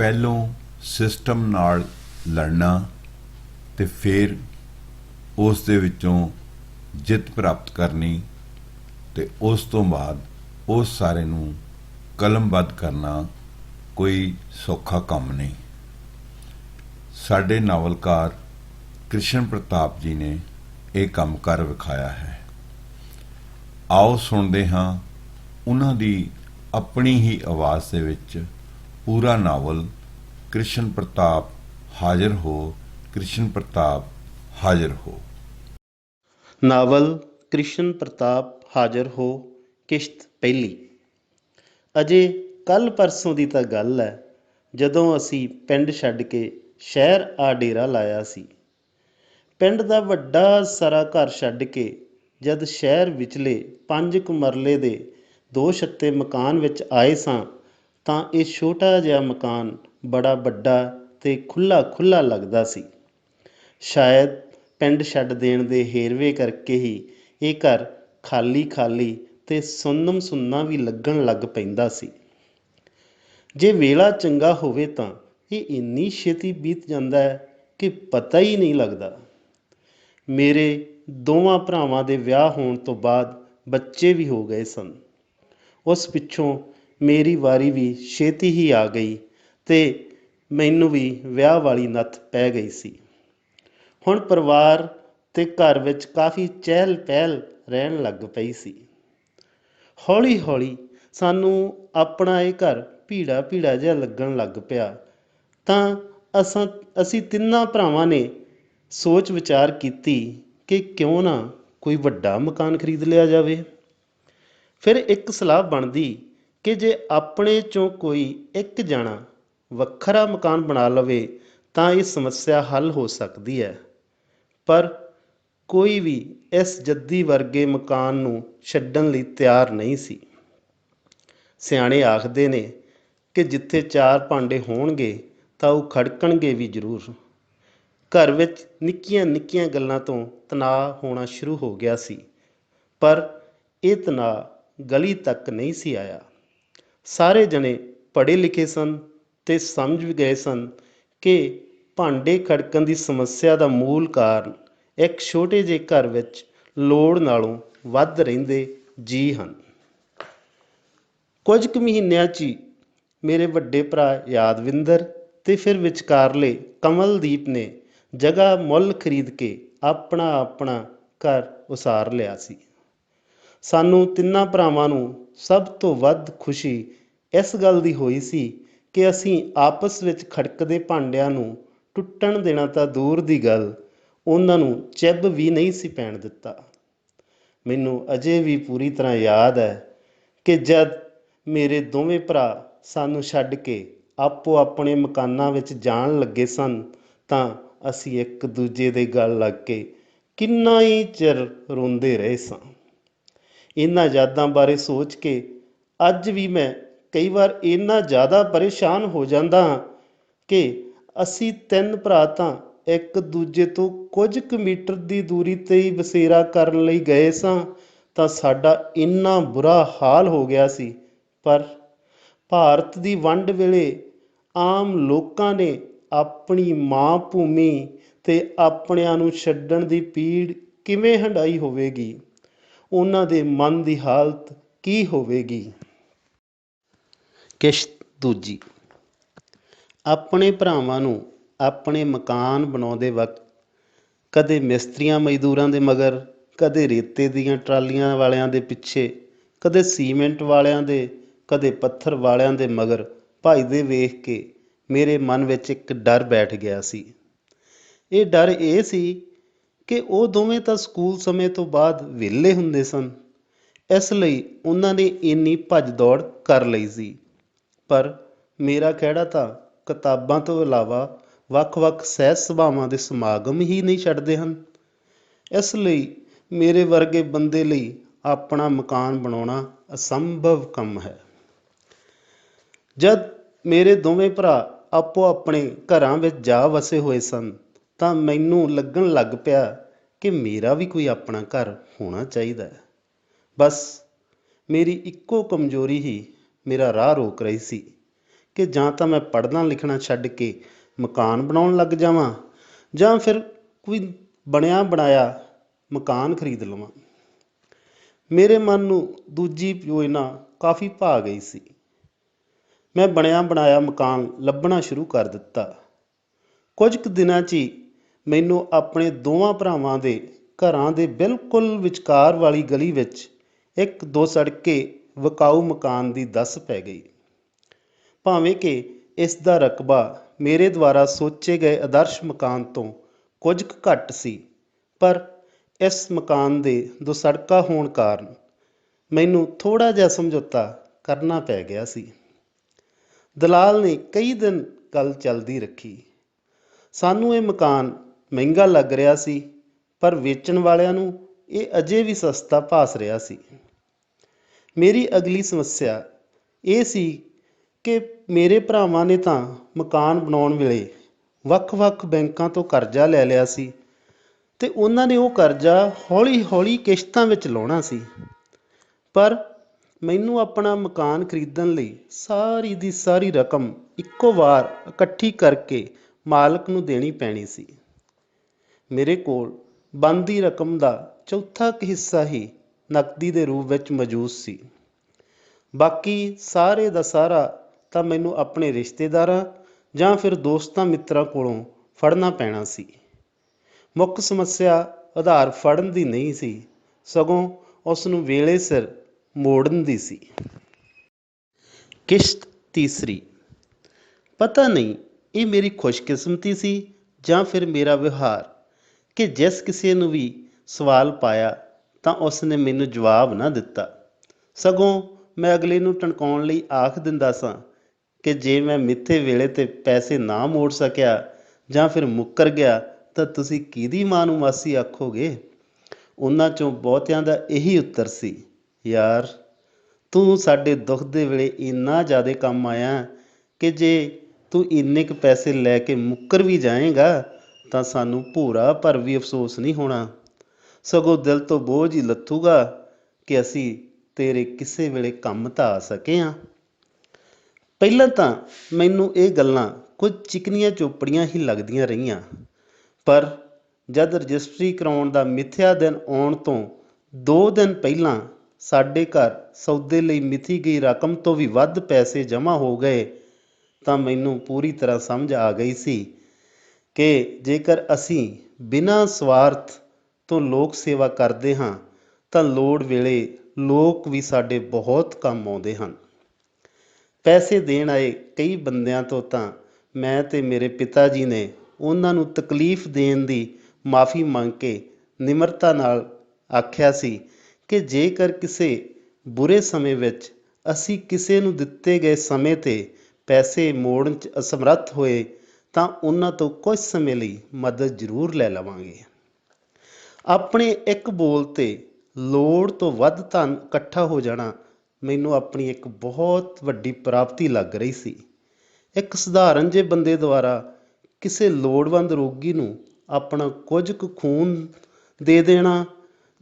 ਪਹਿਲੋਂ ਸਿਸਟਮ ਨਾਲ ਲੜਨਾ ਤੇ ਫਿਰ ਉਸ ਦੇ ਵਿੱਚੋਂ ਜਿੱਤ ਪ੍ਰਾਪਤ ਕਰਨੀ ਤੇ ਉਸ ਤੋਂ ਬਾਅਦ ਉਸ ਸਾਰੇ ਨੂੰ ਕਲਮਬੱਧ ਕਰਨਾ ਕੋਈ ਸੌਖਾ ਕੰਮ ਨਹੀਂ। ਸਾਡੇ ਨਾਵਲਕਾਰ ਕ੍ਰਿਸ਼ਨ ਪ੍ਰਤਾਪ ਜੀ ਨੇ ਇਹ ਕੰਮ ਕਰ ਵਿਖਾਇਆ ਹੈ। ਆਓ ਸੁਣਦੇ ਹਾਂ ਉਹਨਾਂ ਦੀ ਆਪਣੀ ਹੀ ਆਵਾਜ਼ ਦੇ ਵਿੱਚ ਪੂਰਾ ਨਾਵਲ ਕ੍ਰਿਸ਼ਨ ਪ੍ਰਤਾਪ ਹਾਜ਼ਰ ਹੋ, ਕ੍ਰਿਸ਼ਨ ਪ੍ਰਤਾਪ ਹਾਜ਼ਰ ਹੋ। ਨਾਵਲ ਕ੍ਰਿਸ਼ਨ ਪ੍ਰਤਾਪ ਹਾਜ਼ਰ ਹੋ, ਕਿਸ਼ਤ ਪਹਿਲੀ। ਅਜੇ ਕੱਲ੍ਹ ਪਰਸੋਂ ਦੀ ਤਾਂ ਗੱਲ ਹੈ ਜਦੋਂ ਅਸੀਂ ਪਿੰਡ ਛੱਡ ਕੇ ਸ਼ਹਿਰ ਆ ਡੇਰਾ ਲਾਇਆ ਸੀ। ਪਿੰਡ ਦਾ ਵੱਡਾ ਸਾਰਾ ਘਰ ਛੱਡ ਕੇ ਜਦ ਸ਼ਹਿਰ ਵਿਚਲੇ 5 ਕੁ ਮਰਲੇ ਦੇ 2 ਛੱਤੇ ਮਕਾਨ ਵਿੱਚ ਆਏ ਸਾਂ ਤਾਂ ਇਹ ਛੋਟਾ ਜਿਹਾ ਮਕਾਨ ਬੜਾ ਵੱਡਾ ਤੇ ਖੁੱਲ੍ਹਾ ਖੁੱਲ੍ਹਾ ਲੱਗਦਾ ਸੀ। ਸ਼ਾਇਦ ਪਿੰਡ ਛੱਡ ਦੇਣ ਦੇ ਹੇਰਵੇ ਕਰਕੇ ਹੀ ਇਹ ਘਰ ਖਾਲੀ ਖਾਲੀ ਤੇ ਸੁੰਨਮ ਸੁੰਨਾ ਵੀ ਲੱਗਣ ਲੱਗ ਪੈਂਦਾ ਸੀ। ਜੇ ਵੇਲਾ ਚੰਗਾ ਹੋਵੇ ਤਾਂ ਇਹ ਇੰਨੀ ਛੇਤੀ ਬੀਤ ਜਾਂਦਾ ਹੈ ਕਿ ਪਤਾ ਹੀ ਨਹੀਂ ਲੱਗਦਾ। ਮੇਰੇ ਦੋਵਾਂ ਭਰਾਵਾਂ ਦੇ ਵਿਆਹ ਹੋਣ ਤੋਂ ਬਾਅਦ ਬੱਚੇ ਵੀ ਹੋ ਗਏ ਸਨ। ਉਸ ਪਿੱਛੋਂ ਮੇਰੀ ਵਾਰੀ ਵੀ ਛੇਤੀ ਹੀ ਆ ਗਈ ਤੇ ਮੈਨੂੰ ਵੀ ਵਿਆਹ ਵਾਲੀ ਨੱਥ ਪੈ ਗਈ ਸੀ। ਹੁਣ ਪਰਿਵਾਰ ਤੇ ਘਰ ਵਿੱਚ ਕਾਫੀ ਚਹਿਲ ਪਹਿਲ ਰਹਿਣ ਲੱਗ ਪਈ ਸੀ। ਹੌਲੀ ਹੌਲੀ ਸਾਨੂੰ ਆਪਣਾ ਇਹ ਘਰ ਭੀੜਾ ਭੀੜਾ ਜਿਹਾ ਲੱਗਣ ਲੱਗ ਪਿਆ ਤਾਂ ਅਸੀਂ ਤਿੰਨਾਂ ਭਰਾਵਾਂ ਨੇ ਸੋਚ ਵਿਚਾਰ ਕੀਤੀ ਕਿ ਕਿਉਂ ਨਾ ਕੋਈ ਵੱਡਾ ਮਕਾਨ ਖਰੀਦ ਲਿਆ ਜਾਵੇ। ਫਿਰ ਇੱਕ ਸਲਾਹ ਬਣਦੀ ਕਿ ਜੇ ਆਪਣੇ 'ਚੋਂ ਕੋਈ ਇੱਕ ਜਣਾ ਵੱਖਰਾ ਮਕਾਨ ਬਣਾ ਲਵੇ ਤਾਂ ਇਹ ਸਮੱਸਿਆ ਹੱਲ ਹੋ ਸਕਦੀ ਹੈ। ਪਰ ਕੋਈ ਵੀ ਇਸ ਜੱਦੀ ਵਰਗੇ ਮਕਾਨ ਨੂੰ ਛੱਡਣ ਲਈ ਤਿਆਰ ਨਹੀਂ ਸੀ। ਸਿਆਣੇ ਆਖਦੇ ਨੇ ਕਿ ਜਿੱਥੇ 4 ਭਾਂਡੇ ਹੋਣਗੇ ਤਾਂ ਉਹ ਖੜਕਣਗੇ ਵੀ ਜ਼ਰੂਰ। ਘਰ ਵਿੱਚ ਨਿੱਕੀਆਂ ਨਿੱਕੀਆਂ ਗੱਲਾਂ ਤੋਂ ਤਣਾਅ ਹੋਣਾ ਸ਼ੁਰੂ ਹੋ ਗਿਆ ਸੀ, ਪਰ ਇਹ ਤਣਾਅ ਗਲੀ ਤੱਕ ਨਹੀਂ ਸੀ ਆਇਆ। ਸਾਰੇ ਜਣੇ ਪੜ੍ਹੇ ਲਿਖੇ ਸਨ ਤੇ ਸਮਝ ਵੀ ਗਏ ਸਨ ਕਿ ਭਾਂਡੇ ਖੜਕਣ ਦੀ ਸਮੱਸਿਆ ਦਾ ਮੂਲ ਕਾਰਨ ਇੱਕ ਛੋਟੇ ਜਿਹੇ ਘਰ ਵਿੱਚ ਲੋੜ ਨਾਲੋਂ ਵੱਧ ਰਹਿੰਦੇ ਜੀਅ ਹਨ। ਕੁਝ ਕੁ ਮਹੀਨਿਆਂ 'ਚ ਹੀ ਮੇਰੇ ਵੱਡੇ ਭਰਾ ਯਾਦਵਿੰਦਰ ਤੇ ਫਿਰ ਵਿਚਕਾਰਲੇ ਕਮਲਦੀਪ ਨੇ ਜਗ੍ਹਾ ਮੁੱਲ ਖਰੀਦ ਕੇ ਆਪਣਾ ਆਪਣਾ ਘਰ ਉਸਾਰ ਲਿਆ ਸੀ। ਸਾਨੂੰ ਤਿੰਨਾਂ ਭਰਾਵਾਂ ਨੂੰ ਸਭ ਤੋਂ ਵੱਧ ਖੁਸ਼ੀ ਇਸ ਗੱਲ ਦੀ ਹੋਈ ਸੀ ਕਿ ਅਸੀਂ ਆਪਸ ਵਿੱਚ ਖੜਕਦੇ ਭਾਂਡਿਆਂ ਨੂੰ ਟੁੱਟਣ ਦੇਣਾ ਤਾਂ ਦੂਰ ਦੀ ਗੱਲ, ਉਹਨਾਂ ਨੂੰ ਚਿੱਬ ਵੀ ਨਹੀਂ ਸੀ ਪੈਣ ਦਿੱਤਾ। ਮੈਨੂੰ ਅਜੇ ਵੀ ਪੂਰੀ ਤਰ੍ਹਾਂ ਯਾਦ ਹੈ ਕਿ ਜਦ ਮੇਰੇ ਦੋਵੇਂ ਭਰਾ ਸਾਨੂੰ ਛੱਡ ਕੇ ਆਪੋ ਆਪਣੇ ਮਕਾਨਾਂ ਵਿੱਚ ਜਾਣ ਲੱਗੇ ਸਨ ਤਾਂ ਅਸੀਂ ਇੱਕ ਦੂਜੇ ਦੇ ਗਲ ਲੱਗ ਕੇ ਕਿੰਨਾ ਹੀ ਚਿਰ ਰੋਂਦੇ ਰਹੇ ਸਾਂ। ਇਹਨਾਂ ਯਾਦਾਂ ਬਾਰੇ ਸੋਚ ਕੇ ਅੱਜ ਵੀ ਮੈਂ ਕਈ ਵਾਰ ਇੰਨਾ ਜ਼ਿਆਦਾ ਪਰੇਸ਼ਾਨ ਹੋ ਜਾਂਦਾ ਹਾਂ ਕਿ ਅਸੀਂ 3 ਭਰਾ ਤਾਂ ਇੱਕ ਦੂਜੇ ਤੋਂ ਕੁਝ ਕੁ ਮੀਟਰ ਦੀ ਦੂਰੀ 'ਤੇ ਹੀ ਬਸੇਰਾ ਕਰਨ ਲਈ ਗਏ ਸਾਂ ਤਾਂ ਸਾਡਾ ਇੰਨਾ ਬੁਰਾ ਹਾਲ ਹੋ ਗਿਆ ਸੀ। ਪਰ ਭਾਰਤ ਦੀ ਵੰਡ ਵੇਲੇ ਆਮ ਲੋਕਾਂ ਨੇ ਆਪਣੀ ਮਾਂ ਭੂਮੀ ਤੇ ਆਪਣਿਆਂ ਨੂੰ ਛੱਡਣ ਦੀ ਪੀੜ ਕਿਵੇਂ ਹੰਢਾਈ ਹੋਵੇਗੀ, ਉਹਨਾਂ ਦੇ ਮਨ ਦੀ ਹਾਲਤ ਕੀ ਹੋਵੇਗੀ। ਕਿਸ਼ਤ ਦੂਜੀ। ਆਪਣੇ ਭਰਾਵਾਂ ਨੂੰ ਆਪਣੇ ਮਕਾਨ ਬਣਾਉਂਦੇ ਵਕਤ ਕਦੇ ਮਿਸਤਰੀਆਂ ਮਜ਼ਦੂਰਾਂ ਦੇ ਮਗਰ, ਕਦੇ ਰੇਤੇ ਦੀਆਂ ਟਰਾਲੀਆਂ ਵਾਲਿਆਂ ਦੇ ਪਿੱਛੇ, ਕਦੇ ਸੀਮੈਂਟ ਵਾਲਿਆਂ ਦੇ, ਕਦੇ ਪੱਥਰ ਵਾਲਿਆਂ ਦੇ ਮਗਰ ਭੱਜਦੇ ਵੇਖ ਕੇ ਮੇਰੇ ਮਨ ਵਿੱਚ ਇੱਕ ਡਰ ਬੈਠ ਗਿਆ ਸੀ। ਇਹ ਡਰ ਇਹ ਸੀ ਕਿ ਉਹ ਦੋਵੇਂ ਤਾਂ ਸਕੂਲ ਸਮੇਂ ਤੋਂ ਬਾਅਦ ਵਿਹਲੇ ਹੁੰਦੇ ਸਨ, ਇਸ ਲਈ ਉਹਨਾਂ ਨੇ ਇੰਨੀ ਭੱਜ ਦੌੜ ਕਰ ਲਈ ਸੀ। ਪਰ ਮੇਰਾ ਖਹਿੜਾ ਤਾਂ ਕਿਤਾਬਾਂ ਤੋਂ ਇਲਾਵਾ ਵੱਖ-ਵੱਖ ਸਹਿਜ ਸਭਾਵਾਂ ਦੇ ਸਮਾਗਮ ਹੀ ਨਹੀਂ ਛੱਡਦੇ ਹਨ। ਇਸ ਲਈ ਮੇਰੇ ਵਰਗੇ ਬੰਦੇ ਲਈ ਆਪਣਾ ਮਕਾਨ ਬਣਾਉਣਾ ਅਸੰਭਵ ਕੰਮ ਹੈ। ਜਦ ਮੇਰੇ ਦੋਵੇਂ ਭਰਾ ਆਪੋ ਆਪਣੇ ਘਰਾਂ ਵਿੱਚ ਜਾ ਵਸੇ ਹੋਏ ਸਨ ਤਾਂ ਮੈਨੂੰ ਲੱਗਣ ਲੱਗ ਪਿਆ ਕਿ ਮੇਰਾ ਵੀ ਕੋਈ ਆਪਣਾ ਘਰ ਹੋਣਾ ਚਾਹੀਦਾ ਹੈ। ਬਸ ਮੇਰੀ ਇੱਕੋ ਕਮਜ਼ੋਰੀ ਹੀ ਮੇਰਾ ਰਾਹ ਰੋਕ ਰਹੀ ਸੀ ਕਿ ਜਾਂ ਤਾਂ ਮੈਂ ਪੜ੍ਹਨਾ ਲਿਖਣਾ ਛੱਡ ਕੇ ਮਕਾਨ ਬਣਾਉਣ ਲੱਗ ਜਾਵਾਂ ਜਾਂ ਫਿਰ ਕੋਈ ਬਣਿਆ ਬਣਾਇਆ ਮਕਾਨ ਖਰੀਦ ਲਵਾਂ। ਮੇਰੇ ਮਨ ਨੂੰ ਦੂਜੀ ਯੋਜਨਾ ਕਾਫੀ ਭਾ ਗਈ ਸੀ। ਮੈਂ ਬਣਿਆ ਬਣਾਇਆ ਮਕਾਨ ਲੱਭਣਾ ਸ਼ੁਰੂ ਕਰ ਦਿੱਤਾ। ਕੁਝ ਕੁ ਦਿਨਾਂ 'ਚ ਹੀ ਮੈਨੂੰ ਆਪਣੇ ਦੋਵਾਂ ਭਰਾਵਾਂ ਦੇ ਘਰਾਂ ਦੇ ਬਿਲਕੁਲ ਵਿਚਕਾਰ ਵਾਲੀ ਗਲੀ ਵਿੱਚ ਇੱਕ ਦੋ ਸੜਕੇ ਵਿਕਾਊ ਮਕਾਨ ਦੀ ਦੱਸ ਪੈ ਗਈ। ਭਾਵੇਂ ਕਿ ਇਸ ਦਾ ਰਕਬਾ ਮੇਰੇ ਦੁਆਰਾ ਸੋਚੇ ਗਏ ਆਦਰਸ਼ ਮਕਾਨ ਤੋਂ ਕੁਝ ਕੁ ਘੱਟ ਸੀ, ਪਰ ਇਸ ਮਕਾਨ ਦੇ ਦੋ ਸੜਕਾਂ ਹੋਣ ਕਾਰਨ ਮੈਨੂੰ ਥੋੜ੍ਹਾ ਜਿਹਾ ਸਮਝੌਤਾ ਕਰਨਾ ਪੈ ਗਿਆ ਸੀ। ਦਲਾਲ ਨੇ ਕਈ ਦਿਨ ਗੱਲ ਚੱਲਦੀ ਰੱਖੀ। ਸਾਨੂੰ ਇਹ ਮਕਾਨ ਮਹਿੰਗਾ ਲੱਗ ਰਿਹਾ ਸੀ, ਪਰ ਵੇਚਣ ਵਾਲਿਆਂ ਨੂੰ ਇਹ ਅਜੇ ਵੀ ਸਸਤਾ ਭਾਸ ਰਿਹਾ ਸੀ। ਮੇਰੀ ਅਗਲੀ ਸਮੱਸਿਆ ਇਹ ਸੀ ਕਿ ਮੇਰੇ ਭਰਾਵਾਂ ਨੇ ਤਾਂ ਮਕਾਨ ਬਣਾਉਣ ਵੇਲੇ ਵੱਖ-ਵੱਖ ਬੈਂਕਾਂ ਤੋਂ ਕਰਜ਼ਾ ਲੈ ਲਿਆ ਸੀ ਅਤੇ ਉਹਨਾਂ ਨੇ ਉਹ ਕਰਜ਼ਾ ਹੌਲੀ-ਹੌਲੀ ਕਿਸ਼ਤਾਂ ਵਿੱਚ ਲਾਉਣਾ ਸੀ, ਪਰ ਮੈਨੂੰ ਆਪਣਾ ਮਕਾਨ ਖਰੀਦਣ ਲਈ ਸਾਰੀ ਦੀ ਸਾਰੀ ਰਕਮ ਇੱਕੋ ਵਾਰ ਇਕੱਠੀ ਕਰਕੇ ਮਾਲਕ ਨੂੰ ਦੇਣੀ ਪੈਣੀ ਸੀ। ਮੇਰੇ ਕੋਲ ਬਣਦੀ ਰਕਮ ਦਾ ਚੌਥਾ ਕੁ ਹਿੱਸਾ ਹੀ ਨਕਦੀ ਦੇ ਰੂਪ ਵਿੱਚ ਮੌਜੂਦ ਸੀ। ਬਾਕੀ ਸਾਰੇ ਦਾ ਸਾਰਾ ਤਾਂ ਮੈਨੂੰ ਆਪਣੇ ਰਿਸ਼ਤੇਦਾਰਾਂ ਜਾਂ ਫਿਰ ਦੋਸਤਾਂ ਮਿੱਤਰਾਂ ਕੋਲੋਂ ਫੜਨਾ ਪੈਣਾ ਸੀ। ਮੁੱਖ ਸਮੱਸਿਆ ਉਧਾਰ ਫੜਨ ਦੀ ਨਹੀਂ ਸੀ, ਸਗੋਂ ਉਸ ਨੂੰ ਵੇਲੇ ਸਿਰ ਮੋੜਨ ਦੀ ਸੀ। ਕਿਸ਼ਤ ਤੀਸਰੀ। ਪਤਾ ਨਹੀਂ ਇਹ ਮੇਰੀ ਖੁਸ਼ਕਿਸਮਤੀ ਸੀ ਜਾਂ ਫਿਰ ਮੇਰਾ ਵਿਵਹਾਰ ਕਿ ਜਿਸ ਕਿਸੇ ਨੂੰ ਵੀ ਸਵਾਲ ਪਾਇਆ ਤਾਂ ਉਸ ਨੇ ਮੈਨੂੰ ਜਵਾਬ ਨਾ ਦਿੱਤਾ, ਸਗੋਂ ਮੈਂ ਅਗਲੇ ਨੂੰ ਟਣਕਾਉਣ ਲਈ ਆਖ ਦਿੰਦਾ ਸਾਂ ਕਿ ਜੇ ਮੈਂ ਮਿੱਥੇ ਵੇਲੇ 'ਤੇ ਪੈਸੇ ਨਾ ਮੋੜ ਸਕਿਆ ਜਾਂ ਫਿਰ ਮੁੱਕਰ ਗਿਆ ਤਾਂ ਤੁਸੀਂ ਕਿਹਦੀ ਮਾਂ ਨੂੰ ਮਾਸੀ ਆਖੋਗੇ। ਉਹਨਾਂ 'ਚੋਂ ਬਹੁਤਿਆਂ ਦਾ ਇਹੀ ਉੱਤਰ ਸੀ, ਯਾਰ ਤੂੰ ਸਾਡੇ ਦੁੱਖ ਦੇ ਵੇਲੇ ਇੰਨਾ ਜ਼ਿਆਦਾ ਕੰਮ ਆਇਆ ਕਿ ਜੇ ਤੂੰ ਇੰਨੇ ਕੁ ਪੈਸੇ ਲੈ ਕੇ ਮੁੱਕਰ ਵੀ ਜਾਏਗਾ ਤਾਂ ਸਾਨੂੰ ਭੋਰਾ ਭਰ ਵੀ ਅਫਸੋਸ ਨਹੀਂ ਹੋਣਾ, ਸਗੋਂ ਦਿਲ ਤੋਂ ਬੋਝ ਹੀ ਲੱਥੂਗਾ ਕਿ ਅਸੀਂ ਤੇਰੇ ਕਿਸੇ ਵੇਲੇ ਕੰਮ ਤਾਂ ਆ ਸਕੇ ਹਾਂ। ਪਹਿਲਾਂ ਤਾਂ ਮੈਨੂੰ ਇਹ ਗੱਲਾਂ ਕੁਝ ਚਿਕਨੀਆਂ ਚੋਪੜੀਆਂ ਹੀ ਲੱਗਦੀਆਂ ਰਹੀਆਂ, ਪਰ ਜਦ ਰਜਿਸਟਰੀ ਕਰਾਉਣ ਦਾ ਮਿੱਥਿਆ ਦਿਨ ਆਉਣ ਤੋਂ 2 ਦਿਨ ਪਹਿਲਾਂ ਸਾਡੇ ਘਰ ਸੌਦੇ ਲਈ ਮਿਥੀ ਗਈ ਰਕਮ ਤੋਂ ਵੀ ਵੱਧ ਪੈਸੇ ਜਮ੍ਹਾਂ ਹੋ ਗਏ ਤਾਂ ਮੈਨੂੰ ਪੂਰੀ ਤਰ੍ਹਾਂ ਸਮਝ ਆ ਗਈ ਸੀ ਕਿ ਜੇਕਰ ਅਸੀਂ ਬਿਨਾਂ ਸਵਾਰਥ ਤੋਂ ਲੋਕ ਸੇਵਾ ਕਰਦੇ ਹਾਂ ਤਾਂ ਲੋੜ ਵੇਲੇ ਲੋਕ ਵੀ ਸਾਡੇ ਬਹੁਤ ਕੰਮ ਆਉਂਦੇ ਹਨ। ਪੈਸੇ ਦੇਣ ਆਏ ਕਈ ਬੰਦਿਆਂ ਤੋਂ ਤਾਂ ਮੈਂ ਤੇ ਮੇਰੇ ਪਿਤਾ ਜੀ ਨੇ ਉਹਨਾਂ ਨੂੰ ਤਕਲੀਫ ਦੇਣ ਦੀ ਮਾਫੀ ਮੰਗ ਕੇ ਨਿਮਰਤਾ ਨਾਲ ਆਖਿਆ ਸੀ ਕਿ ਜੇਕਰ ਕਿਸੇ ਬੁਰੇ ਸਮੇਂ ਵਿੱਚ ਅਸੀਂ ਕਿਸੇ ਨੂੰ ਦਿੱਤੇ ਗਏ ਸਮੇਂ 'ਤੇ ਪੈਸੇ ਮੋੜਨ 'ਚ ਅਸਮਰੱਥ ਹੋਏ ਤਾਂ ਉਹਨਾਂ ਤੋਂ ਕੁਝ ਸਮੇਂ ਲਈ ਮਦਦ ਜ਼ਰੂਰ ਲੈ ਲਵਾਂਗੇ। ਆਪਣੇ ਇੱਕ ਬੋਲ 'ਤੇ ਲੋੜ ਤੋਂ ਵੱਧ ਧਨ ਇਕੱਠਾ ਹੋ ਜਾਣਾ ਮੈਨੂੰ ਆਪਣੀ ਇੱਕ ਬਹੁਤ ਵੱਡੀ ਪ੍ਰਾਪਤੀ ਲੱਗ ਰਹੀ ਸੀ। ਇੱਕ ਸਧਾਰਨ ਜਿਹੇ ਬੰਦੇ ਦੁਆਰਾ ਕਿਸੇ ਲੋੜਵੰਦ ਰੋਗੀ ਨੂੰ ਆਪਣਾ ਕੁਝ ਕੁ ਖੂਨ ਦੇ ਦੇਣਾ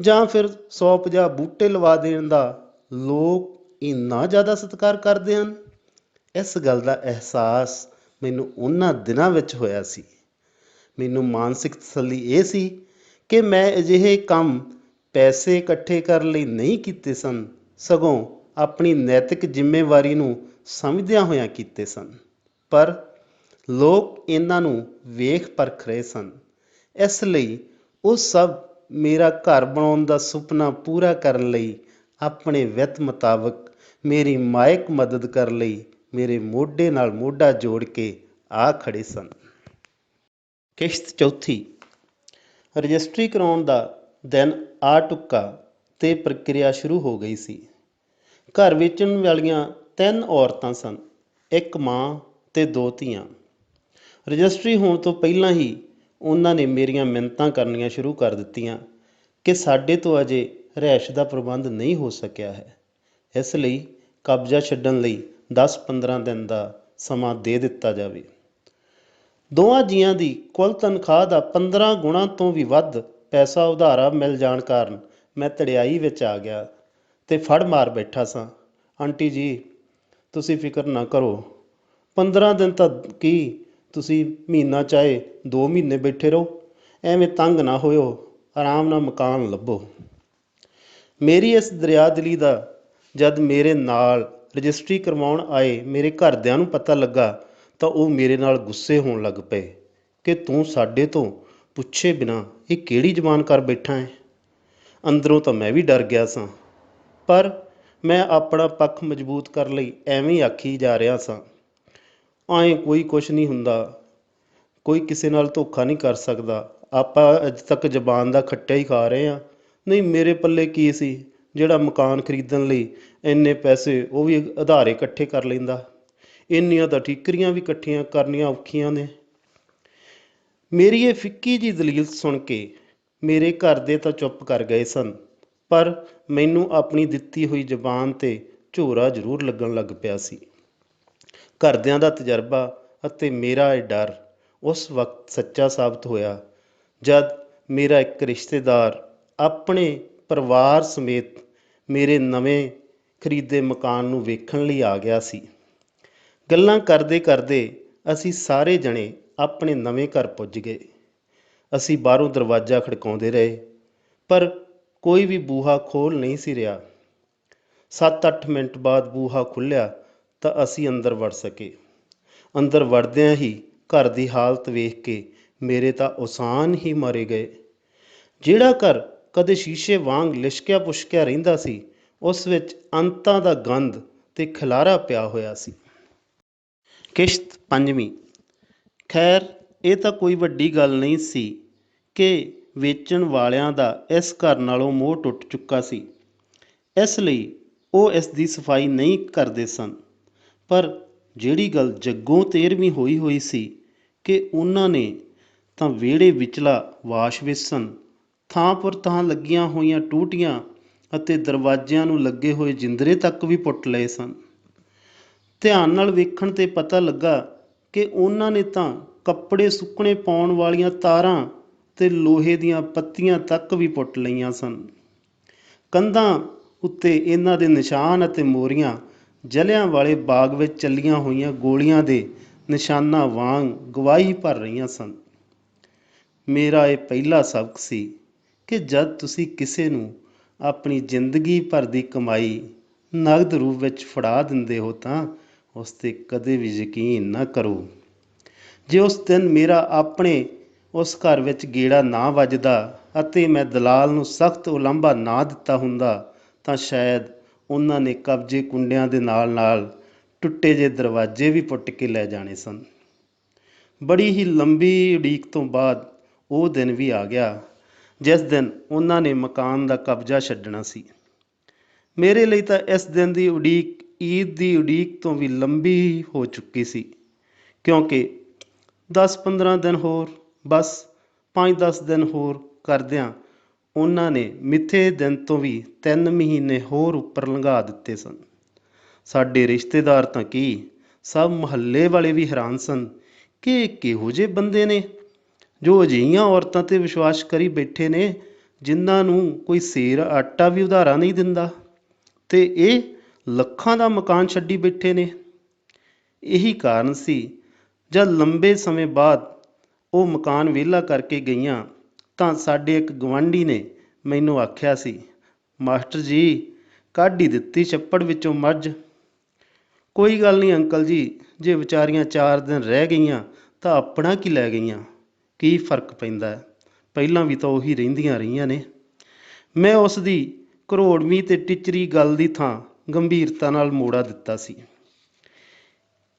ਜਾਂ ਫਿਰ 150 ਬੂਟੇ ਲਵਾ ਦੇਣ ਦਾ ਲੋਕ ਇੰਨਾ ਜ਼ਿਆਦਾ ਸਤਿਕਾਰ ਕਰਦੇ ਹਨ, ਇਸ ਗੱਲ ਦਾ ਅਹਿਸਾਸ ਮੈਨੂੰ ਉਹਨਾਂ ਦਿਨਾਂ ਵਿੱਚ ਹੋਇਆ ਸੀ। ਮੈਨੂੰ ਮਾਨਸਿਕ ਤਸੱਲੀ ਇਹ ਸੀ ਕਿ ਮੈਂ ਅਜਿਹੇ ਕੰਮ ਪੈਸੇ ਇਕੱਠੇ ਕਰਨ ਲਈ ਨਹੀਂ ਕੀਤੇ ਸਨ, ਸਗੋਂ ਆਪਣੀ ਨੈਤਿਕ ਜ਼ਿੰਮੇਵਾਰੀ ਨੂੰ ਸਮਝਦਿਆਂ ਹੋਇਆਂ ਕੀਤੇ ਸਨ, ਪਰ ਲੋਕ ਇਹਨਾਂ ਨੂੰ ਵੇਖ ਪਰਖ ਰਹੇ ਸਨ। ਇਸ ਲਈ ਉਹ ਸਭ ਮੇਰਾ ਘਰ ਬਣਾਉਣ ਦਾ ਸੁਪਨਾ ਪੂਰਾ ਕਰਨ ਲਈ ਆਪਣੇ ਵਿੱਤ ਮੁਤਾਬਕ ਮੇਰੀ ਮਾਇਕ ਮਦਦ ਕਰਨ ਲਈ ਮੇਰੇ ਮੋਢੇ ਨਾਲ ਮੋਢਾ ਜੋੜ ਕੇ ਆ ਖੜੇ ਸਨ। ਕਿਸ਼ਤ ਚੌਥੀ। ਰਜਿਸਟਰੀ ਕਰਾਉਣ ਦਾ ਦਿਨ ਆ ਟੁੱਕਾ ਤੇ ਪ੍ਰਕਿਰਿਆ ਸ਼ੁਰੂ ਹੋ ਗਈ ਸੀ। ਘਰ ਵੇਚਣ ਵਾਲੀਆਂ 3 ਔਰਤਾਂ ਸਨ, ਇੱਕ ਮਾਂ ਤੇ 2 ਧੀਆਂ। ਰਜਿਸਟਰੀ ਹੋਣ ਤੋਂ ਪਹਿਲਾਂ ਹੀ ਉਹਨਾਂ ਨੇ ਮੇਰੀਆਂ ਮਿੰਨਤਾਂ ਕਰਨੀਆਂ ਸ਼ੁਰੂ ਕਰ ਦਿੱਤੀਆਂ ਕਿ ਸਾਡੇ ਤੋਂ ਅਜੇ ਰਿਹਾਇਸ਼ ਦਾ ਪ੍ਰਬੰਧ ਨਹੀਂ ਹੋ ਸਕਿਆ ਹੈ, ਇਸ ਲਈ ਕਬਜ਼ਾ ਛੱਡਣ ਲਈ 10-15 ਦਿਨ ਦਾ ਸਮਾਂ ਦੇ ਦਿੱਤਾ ਜਾਵੇ। ਦੋਵਾਂ ਜੀਆਂ ਦੀ ਕੁੱਲ ਤਨਖਾਹ ਦਾ 15 ਗੁਣਾ ਤੋਂ ਵੀ ਵੱਧ ਪੈਸਾ ਉਧਾਰਾ ਮਿਲ ਜਾਣ ਕਾਰਨ ਮੈਂ ਧੜਿਆਈ ਵਿੱਚ ਆ ਗਿਆ ਤੇ ਫੜ ਮਾਰ ਬੈਠਾ ਸਾਂ। ਆਂਟੀ ਜੀ ਤੁਸੀਂ ਫਿਕਰ ਨਾ ਕਰੋ, 15 ਦਿਨ ਤਾਂ ਕੀ, ਤੁਸੀਂ ਮਹੀਨਾ ਚਾਹੇ 2 ਮਹੀਨੇ ਬੈਠੇ ਰਹੋ, ਐਵੇਂ ਤੰਗ ਨਾ ਹੋਇਓ, ਆਰਾਮ ਨਾਲ ਮਕਾਨ ਲੱਭੋ। ਮੇਰੀ ਇਸ ਦਰਿਆਦਿਲੀ ਦਾ ਜਦ ਮੇਰੇ ਨਾਲ ਰਜਿਸਟਰੀ ਕਰਵਾਉਣ ਆਏ ਮੇਰੇ ਘਰਦਿਆਂ ਨੂੰ ਪਤਾ ਲੱਗਾ ਤਾਂ ਉਹ ਮੇਰੇ ਨਾਲ ਗੁੱਸੇ ਹੋਣ ਲੱਗ ਪਏ ਕਿ ਤੂੰ ਸਾਡੇ ਤੋਂ ਪੁੱਛੇ ਬਿਨਾਂ ਇਹ ਕਿਹੜੀ ਜ਼ਬਾਨ ਕਰ ਬੈਠਾ ਹੈ। ਅੰਦਰੋਂ ਤਾਂ ਮੈਂ ਵੀ ਡਰ ਗਿਆ ਸਾਂ, ਪਰ ਮੈਂ ਆਪਣਾ ਪੱਖ ਮਜ਼ਬੂਤ ਕਰਨ ਲਈ ਐਵੇਂ ਹੀ ਆਖੀ ਜਾ ਰਿਹਾ ਸਾਂ, ਐਂ ਕੋਈ ਕੁਛ ਨਹੀਂ ਹੁੰਦਾ, ਕੋਈ ਕਿਸੇ ਨਾਲ ਧੋਖਾ ਨਹੀਂ ਕਰ ਸਕਦਾ, ਆਪਾਂ ਅੱਜ ਤੱਕ ਜ਼ਬਾਨ ਦਾ ਖੱਟਿਆ ਹੀ ਖਾ ਰਹੇ ਹਾਂ। ਨਹੀਂ, ਮੇਰੇ ਪੱਲੇ ਕੀ ਸੀ ਜਿਹੜਾ ਮਕਾਨ ਖਰੀਦਣ ਲਈ ਇੰਨੇ ਪੈਸੇ ਉਹ ਵੀ ਉਧਾਰੇ ਇਕੱਠੇ ਕਰ ਲੈਂਦਾ। ਇੰਨੀਆਂ ਤਾਂ ਠੀਕਰੀਆਂ ਵੀ ਇਕੱਠੀਆਂ ਕਰਨੀਆਂ ਔਖੀਆਂ ਨੇ। ਮੇਰੀ ਇਹ ਫਿੱਕੀ ਜਿਹੀ ਦਲੀਲ ਸੁਣ ਕੇ ਮੇਰੇ ਘਰ ਦੇ ਤਾਂ ਚੁੱਪ ਕਰ ਗਏ ਸਨ, ਪਰ ਮੈਨੂੰ ਆਪਣੀ ਦਿੱਤੀ ਹੋਈ ਜ਼ਬਾਨ 'ਤੇ ਝੋਰਾ ਜ਼ਰੂਰ ਲੱਗਣ ਲੱਗ ਪਿਆ ਸੀ। ਘਰਦਿਆਂ ਦਾ ਤਜਰਬਾ ਅਤੇ ਮੇਰਾ ਇਹ ਡਰ ਉਸ ਵਕਤ ਸੱਚਾ ਸਾਬਤ ਹੋਇਆ ਜਦ ਮੇਰਾ ਇੱਕ ਰਿਸ਼ਤੇਦਾਰ ਆਪਣੇ ਪਰਿਵਾਰ ਸਮੇਤ ਮੇਰੇ ਨਵੇਂ ਖਰੀਦੇ ਮਕਾਨ ਨੂੰ ਵੇਖਣ ਲਈ ਆ ਗਿਆ ਸੀ। ਗੱਲਾਂ ਕਰਦੇ ਕਰਦੇ ਅਸੀਂ ਸਾਰੇ ਜਣੇ ਆਪਣੇ ਨਵੇਂ ਘਰ ਪੁੱਜ ਗਏ। ਅਸੀਂ ਬਾਹਰੋਂ ਦਰਵਾਜ਼ਾ ਖੜਕਾਉਂਦੇ ਰਹੇ, ਪਰ ਕੋਈ ਵੀ ਬੂਹਾ ਖੋਲ੍ਹ ਨਹੀਂ ਸੀ ਰਿਹਾ। 7-8 ਮਿੰਟ ਬਾਅਦ ਬੂਹਾ ਖੁੱਲ੍ਹਿਆ ਤਾਂ ਅਸੀਂ ਅੰਦਰ ਵੜ ਸਕੇ। ਅੰਦਰ ਵੜਦਿਆਂ ਹੀ ਘਰ ਦੀ ਹਾਲਤ ਵੇਖ ਕੇ ਮੇਰੇ ਤਾਂ ਉਸਾਨ ਹੀ ਮਾਰੇ ਗਏ। ਜਿਹੜਾ ਘਰ ਕਦੇ ਸ਼ੀਸ਼ੇ ਵਾਂਗ ਲਿਸ਼ਕਿਆ ਪੁਸ਼ਕਿਆ ਰਹਿੰਦਾ ਸੀ, ਉਸ ਵਿੱਚ ਅੰਤਾਂ ਦਾ ਗੰਦ ਤੇ ਖਿਲਾਰਾ ਪਿਆ ਹੋਇਆ ਸੀ। ਕਿਸ਼ਤ 5ਵੀਂ। ਖੈਰ, ਇਹ ਤਾਂ ਕੋਈ ਵੱਡੀ ਗੱਲ ਨਹੀਂ ਸੀ ਕਿ ਵੇਚਣ ਵਾਲਿਆਂ ਦਾ ਇਸ ਘਰ ਨਾਲੋਂ ਮੋਹ ਟੁੱਟ ਚੁੱਕਾ ਸੀ, ਇਸ ਲਈ ਉਹ ਇਸ ਦੀ ਸਫਾਈ ਨਹੀਂ ਕਰਦੇ ਸਨ। ਪਰ ਜਿਹੜੀ ਗੱਲ ਜੱਗੋਂ ਤੇਰਵੀਂ ਹੋਈ ਸੀ ਕਿ ਉਹਨਾਂ ਨੇ ਤਾਂ ਵਿਹੜੇ ਵਿਚਲਾ ਵਾਸ਼ ਵੇਸਨ, ਥਾਂ ਪੁਰ ਥਾਂ ਲੱਗੀਆਂ ਹੋਈਆਂ ਟੂਟੀਆਂ ਅਤੇ ਦਰਵਾਜ਼ਿਆਂ ਨੂੰ ਲੱਗੇ ਹੋਏ ਜਿੰਦਰੇ ਤੱਕ ਵੀ ਪੁੱਟ ਲਏ ਸਨ। ਧਿਆਨ ਨਾਲ ਵੇਖਣ 'ਤੇ ਪਤਾ ਲੱਗਾ ਕਿ ਉਹਨਾਂ ਨੇ ਤਾਂ ਕੱਪੜੇ ਸੁੱਕਣੇ ਪਾਉਣ ਵਾਲੀਆਂ ਤਾਰਾਂ ਤੇ ਲੋਹੇ ਦੀਆਂ ਪੱਤੀਆਂ ਤੱਕ ਵੀ ਪੁੱਟ ਲਈਆਂ ਸਨ। ਕੰਧਾਂ ਉੱਤੇ ਇਹਨਾਂ ਦੇ ਨਿਸ਼ਾਨ ਅਤੇ ਮੋਰੀਆਂ ਜਲ੍ਹਿਆਂ ਵਾਲੇ ਬਾਗ ਵਿੱਚ ਚੱਲੀਆਂ ਹੋਈਆਂ ਗੋਲੀਆਂ ਦੇ ਨਿਸ਼ਾਨਾਂ ਵਾਂਗ ਗਵਾਹੀ ਭਰ ਰਹੀਆਂ ਸਨ। ਮੇਰਾ ਇਹ ਪਹਿਲਾ ਸਬਕ ਸੀ ਕਿ ਜਦ ਤੁਸੀਂ ਕਿਸੇ ਨੂੰ ਆਪਣੀ ਜ਼ਿੰਦਗੀ ਭਰ ਦੀ ਕਮਾਈ ਨਗਦ ਰੂਪ ਵਿੱਚ ਫੜਾ ਦਿੰਦੇ ਹੋ ਤਾਂ ਉਸ 'ਤੇ ਕਦੇ ਵੀ ਯਕੀਨ ਨਾ ਕਰੋ। ਜੇ ਉਸ ਦਿਨ ਮੇਰਾ ਆਪਣੇ ਉਸ ਘਰ ਵਿੱਚ ਗੇੜਾ ਨਾ ਵੱਜਦਾ ਅਤੇ ਮੈਂ ਦਲਾਲ ਨੂੰ ਸਖਤ ਉਲਾਂਭਾ ਨਾ ਦਿੱਤਾ ਹੁੰਦਾ ਤਾਂ ਸ਼ਾਇਦ ਉਹਨਾਂ ਨੇ ਕਬਜ਼ੇ ਕੁੰਡਿਆਂ ਦੇ ਨਾਲ ਟੁੱਟੇ ਜਿਹੇ ਦਰਵਾਜ਼ੇ ਵੀ ਪੁੱਟ ਕੇ ਲੈ ਜਾਣੇ ਸਨ। ਬੜੀ ਹੀ ਲੰਬੀ ਉਡੀਕ ਤੋਂ ਬਾਅਦ ਉਹ ਦਿਨ ਵੀ ਆ ਗਿਆ ਜਿਸ ਦਿਨ ਉਹਨਾਂ ਨੇ ਮਕਾਨ ਦਾ ਕਬਜ਼ਾ ਛੱਡਣਾ ਸੀ। ਮੇਰੇ ਲਈ ਤਾਂ ਇਸ ਦਿਨ ਦੀ ਉਡੀਕ ਈਦ ਦੀ ਉਡੀਕ ਤੋਂ ਵੀ ਲੰਬੀ ਹੋ ਚੁੱਕੀ ਸੀ, ਕਿਉਂਕਿ 10-15 ਦਿਨ ਹੋਰ, ਬਸ 5-10 ਦਿਨ ਹੋਰ ਕਰਦਿਆਂ ਉਹਨਾਂ ਨੇ ਮਿੱਥੇ ਦਿਨ ਤੋਂ ਵੀ 3 ਮਹੀਨੇ ਹੋਰ ਉੱਪਰ ਲੰਘਾ ਦਿੱਤੇ ਸਨ। ਸਾਡੇ ਰਿਸ਼ਤੇਦਾਰ ਤਾਂ ਕੀ, ਸਭ ਮੁਹੱਲੇ ਵਾਲੇ ਵੀ ਹੈਰਾਨ ਸਨ ਕਿ ਇਹ ਕਿਹੋ ਜਿਹੇ ਬੰਦੇ ਨੇ ਜੋ ਅਜਿਹੀਆਂ ਔਰਤਾਂ 'ਤੇ ਵਿਸ਼ਵਾਸ ਕਰੀ ਬੈਠੇ ਨੇ ਜਿਨ੍ਹਾਂ ਨੂੰ ਕੋਈ ਸੇਰ ਆਟਾ ਵੀ ਉਧਾਰਾ ਨਹੀਂ ਦਿੰਦਾ, ਤੇ ਇਹ ਲੱਖਾਂ ਦਾ ਮਕਾਨ ਛੱਡੀ ਬੈਠੇ ਨੇ। ਇਹੀ ਕਾਰਨ ਸੀ ਜਦ ਲੰਬੇ ਸਮੇਂ ਬਾਅਦ ਉਹ ਮਕਾਨ ਵਿਹਲਾ ਕਰਕੇ ਗਈਆਂ ਤਾਂ ਸਾਡੇ ਇੱਕ ਗੁਆਂਢੀ ਨੇ ਮੈਨੂੰ ਆਖਿਆ ਸੀ, ਮਾਸਟਰ ਜੀ, ਕੱਢ ਹੀ ਦਿੱਤੀ ਛੱਪੜ ਵਿੱਚੋਂ ਮੱਝ। ਕੋਈ ਗੱਲ ਨਹੀਂ ਅੰਕਲ ਜੀ, ਜੇ ਵਿਚਾਰੀਆਂ 4 ਦਿਨ ਰਹਿ ਗਈਆਂ ਤਾਂ ਆਪਣਾ ਕੀ ਲੈ ਗਈਆਂ, ਕੀ ਫਰਕ ਪੈਂਦਾ, ਪਹਿਲਾਂ ਵੀ ਤਾਂ ਉਹੀ ਰਹਿੰਦੀਆਂ ਰਹੀਆਂ ਨੇ। ਮੈਂ ਉਸ ਦੀ ਕਰੋੜਵੀਂ ਤੇ ਟਿਚਰੀ ਗੱਲ ਦੀ ਥਾਂ ਗੰਭੀਰਤਾ ਨਾਲ ਮੋੜਾ ਦਿੱਤਾ ਸੀ।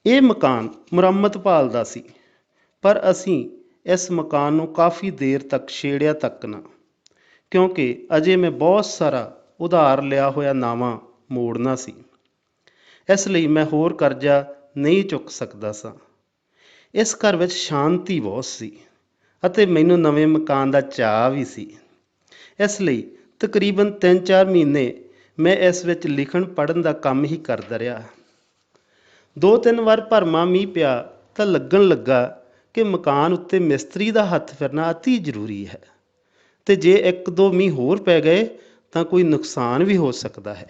ਇਹ ਮਕਾਨ ਮੁਰੰਮਤ ਭਾਲਦਾ ਸੀ, ਪਰ ਅਸੀਂ ਇਸ ਮਕਾਨ ਨੂੰ ਕਾਫੀ ਦੇਰ ਤੱਕ ਛੇੜਿਆ ਤੱਕ ਨਾ, ਕਿਉਂਕਿ ਅਜੇ ਮੈਂ ਬਹੁਤ ਸਾਰਾ ਉਧਾਰ ਲਿਆ ਹੋਇਆ ਨਾਵਾਂ ਮੋੜਨਾ ਸੀ। ਇਸ ਲਈ ਮੈਂ ਹੋਰ ਕਰਜ਼ਾ ਨਹੀਂ ਚੁੱਕ ਸਕਦਾ ਸਾਂ। ਇਸ ਘਰ ਵਿੱਚ ਸ਼ਾਂਤੀ ਬਹੁਤ ਸੀ ਅਤੇ ਮੈਨੂੰ ਨਵੇਂ ਮਕਾਨ ਦਾ ਚਾਅ ਵੀ ਸੀ। ਇਸ ਲਈ ਤਕਰੀਬਨ 3-4 ਮਹੀਨੇ ਮੈਂ ਇਸ ਵਿੱਚ ਲਿਖਣ ਪੜ੍ਹਨ ਦਾ ਕੰਮ ਹੀ ਕਰਦਾ ਰਿਹਾ। 2-3 ਵਾਰ ਭਰਮਾ ਮੀਂਹ ਪਿਆ ਤਾਂ ਲੱਗਣ ਲੱਗਾ ਕਿ ਮਕਾਨ ਉੱਤੇ ਮਿਸਤਰੀ ਦਾ ਹੱਥ ਫਿਰਨਾ ਅਤੀ ਜ਼ਰੂਰੀ ਹੈ, ਤੇ ਜੇ 1-2 ਮੀਂਹ ਹੋਰ ਪੈ ਗਏ ਤਾਂ ਕੋਈ ਨੁਕਸਾਨ ਵੀ ਹੋ ਸਕਦਾ ਹੈ।